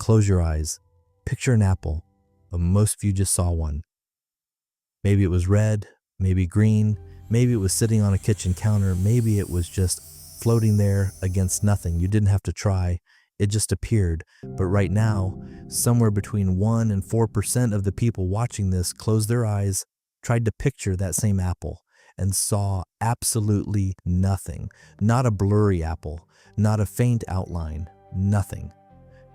close your eyes. Picture an apple, but most of you just saw one. Maybe it was red, maybe green, maybe it was sitting on a kitchen counter, maybe it was just floating there against nothing. You didn't have to try, it just appeared. But right now, somewhere between 1 and 4% of the people watching this closed their eyes, tried to picture that same apple, and saw absolutely nothing. Not a blurry apple, not a faint outline, nothing.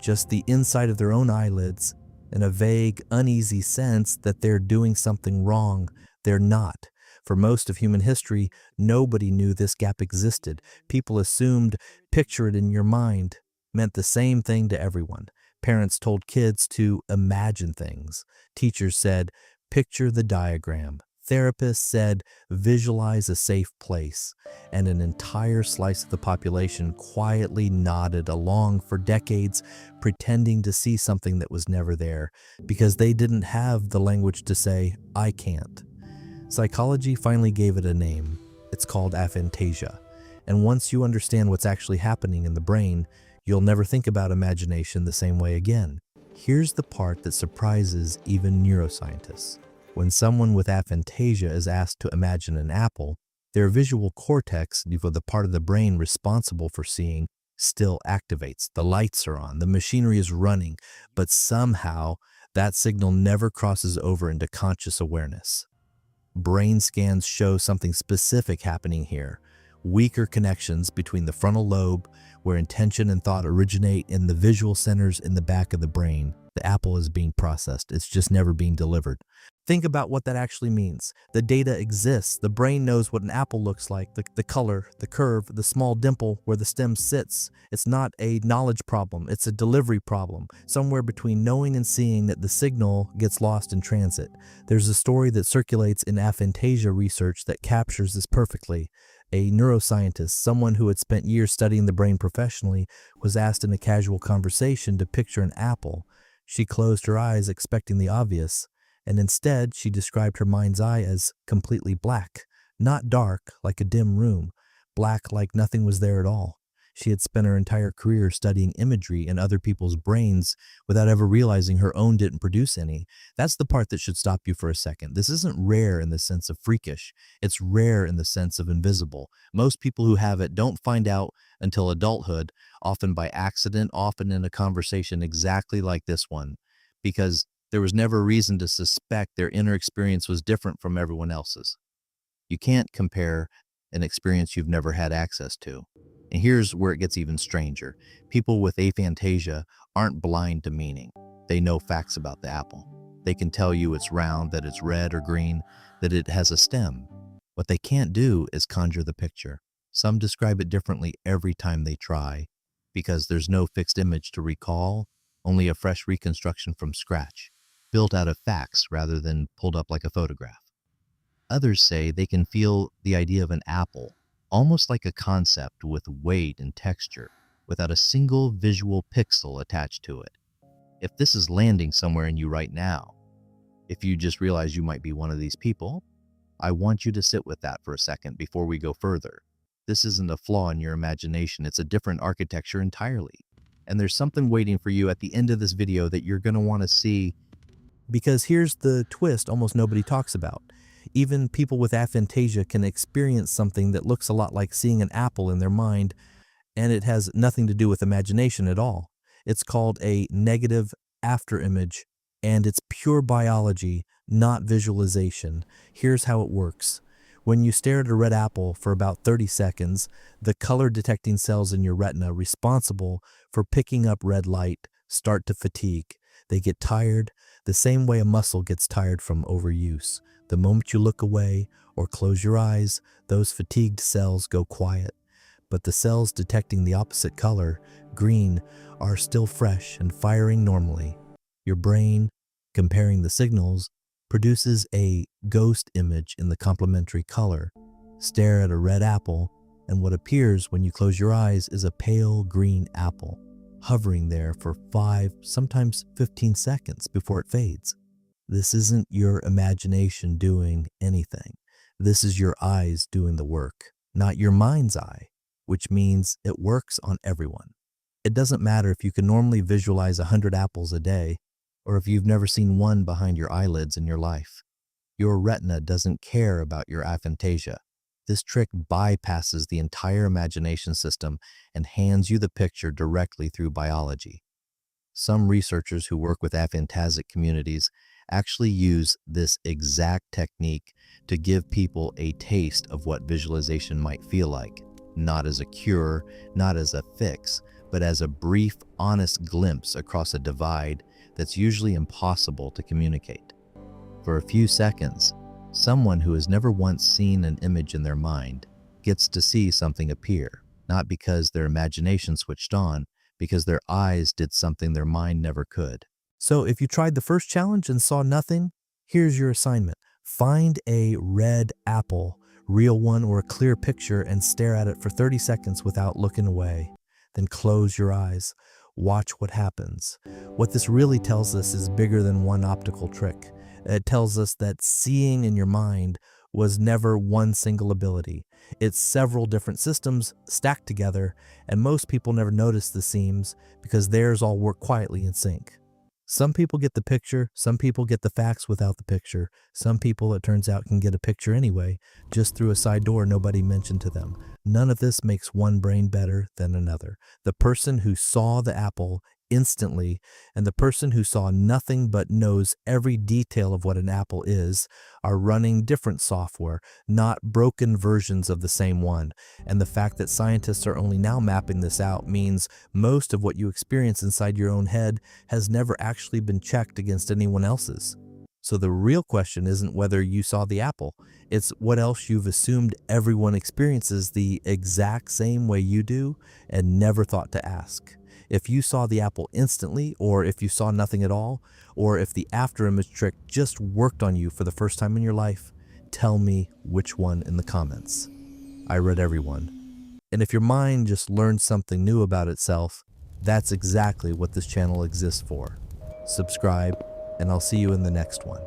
Just the inside of their own eyelids and a vague, uneasy sense that they're doing something wrong. They're not. For most of human history, nobody knew this gap existed. People assumed picture it in your mind meant the same thing to everyone. Parents told kids to imagine things. Teachers said, picture the diagram. Therapists said, visualize a safe place. And an entire slice of the population quietly nodded along for decades, pretending to see something that was never there, because they didn't have the language to say, I can't. Psychology finally gave it a name. It's called aphantasia. And once you understand what's actually happening in the brain, you'll never think about imagination the same way again. Here's the part that surprises even neuroscientists. When someone with aphantasia is asked to imagine an apple, their visual cortex, the part of the brain responsible for seeing, still activates. The lights are on, the machinery is running, but somehow that signal never crosses over into conscious awareness. Brain scans show something specific happening here. Weaker connections between the frontal lobe, where intention and thought originate, in the visual centers in the back of the brain. The apple is being processed. It's just never being delivered. Think about what that actually means. The data exists. The brain knows what an apple looks like, the color, the curve, the small dimple where the stem sits. It's not a knowledge problem. It's a delivery problem. Somewhere between knowing and seeing that the signal gets lost in transit. There's a story that circulates in aphantasia research that captures this perfectly. A neuroscientist, someone who had spent years studying the brain professionally, was asked in a casual conversation to picture an apple. She closed her eyes expecting the obvious, and instead she described her mind's eye as completely black, not dark like a dim room, black like nothing was there at all. She had spent her entire career studying imagery in other people's brains without ever realizing her own didn't produce any. That's the part that should stop you for a second. This isn't rare in the sense of freakish. It's rare in the sense of invisible. Most people who have it don't find out until adulthood, often by accident, often in a conversation exactly like this one, because there was never a reason to suspect their inner experience was different from everyone else's. You can't compare an experience you've never had access to. And here's where it gets even stranger. People with aphantasia aren't blind to meaning. They know facts about the apple. They can tell you it's round, that it's red or green, that it has a stem. What they can't do is conjure the picture. Some describe it differently every time they try, because there's no fixed image to recall, only a fresh reconstruction from scratch, built out of facts rather than pulled up like a photograph. Others say they can feel the idea of an apple, almost like a concept with weight and texture, without a single visual pixel attached to it. If this is landing somewhere in you right now, if you just realize you might be one of these people, I want you to sit with that for a second before we go further. This isn't a flaw in your imagination, it's a different architecture entirely. And there's something waiting for you at the end of this video that you're going to want to see, because here's the twist almost nobody talks about. Even people with aphantasia can experience something that looks a lot like seeing an apple in their mind, and it has nothing to do with imagination at all. It's called a negative afterimage, and it's pure biology, not visualization. Here's how it works. When you stare at a red apple for about 30 seconds, the color detecting cells in your retina responsible for picking up red light start to fatigue. They get tired the same way a muscle gets tired from overuse. The moment you look away or close your eyes, those fatigued cells go quiet. But the cells detecting the opposite color, green, are still fresh and firing normally. Your brain, comparing the signals, produces a ghost image in the complementary color. Stare at a red apple, and what appears when you close your eyes is a pale green apple, hovering there for 5, sometimes 15 seconds before it fades. This isn't your imagination doing anything. This is your eyes doing the work, not your mind's eye, which means it works on everyone. It doesn't matter if you can normally visualize 100 apples a day, or if you've never seen one behind your eyelids in your life. Your retina doesn't care about your aphantasia. This trick bypasses the entire imagination system and hands you the picture directly through biology. Some researchers who work with aphantasic communities actually use this exact technique to give people a taste of what visualization might feel like, not as a cure, not as a fix, but as a brief, honest glimpse across a divide that's usually impossible to communicate. For a few seconds, someone who has never once seen an image in their mind gets to see something appear, not because their imagination switched on, because their eyes did something their mind never could. So if you tried the first challenge and saw nothing, here's your assignment. Find a red apple, real one or a clear picture, and stare at it for 30 seconds without looking away. Then close your eyes. Watch what happens. What this really tells us is bigger than one optical trick. It tells us that seeing in your mind was never one single ability. It's several different systems stacked together, and most people never notice the seams because theirs all work quietly in sync. Some people get the picture, some people get the facts without the picture, some people, it turns out, can get a picture anyway, just through a side door nobody mentioned to them. None of this makes one brain better than another. The person who saw the apple instantly and the person who saw nothing but knows every detail of what an apple is are running different software, not broken versions of the same one. And the fact that scientists are only now mapping this out means most of what you experience inside your own head has never actually been checked against anyone else's. So the real question isn't whether you saw the apple, it's what else you've assumed everyone experiences the exact same way you do and never thought to ask. If you saw the apple instantly, or if you saw nothing at all, or if the afterimage trick just worked on you for the first time in your life, tell me which one in the comments. I read every one. And if your mind just learned something new about itself, that's exactly what this channel exists for. Subscribe, and I'll see you in the next one.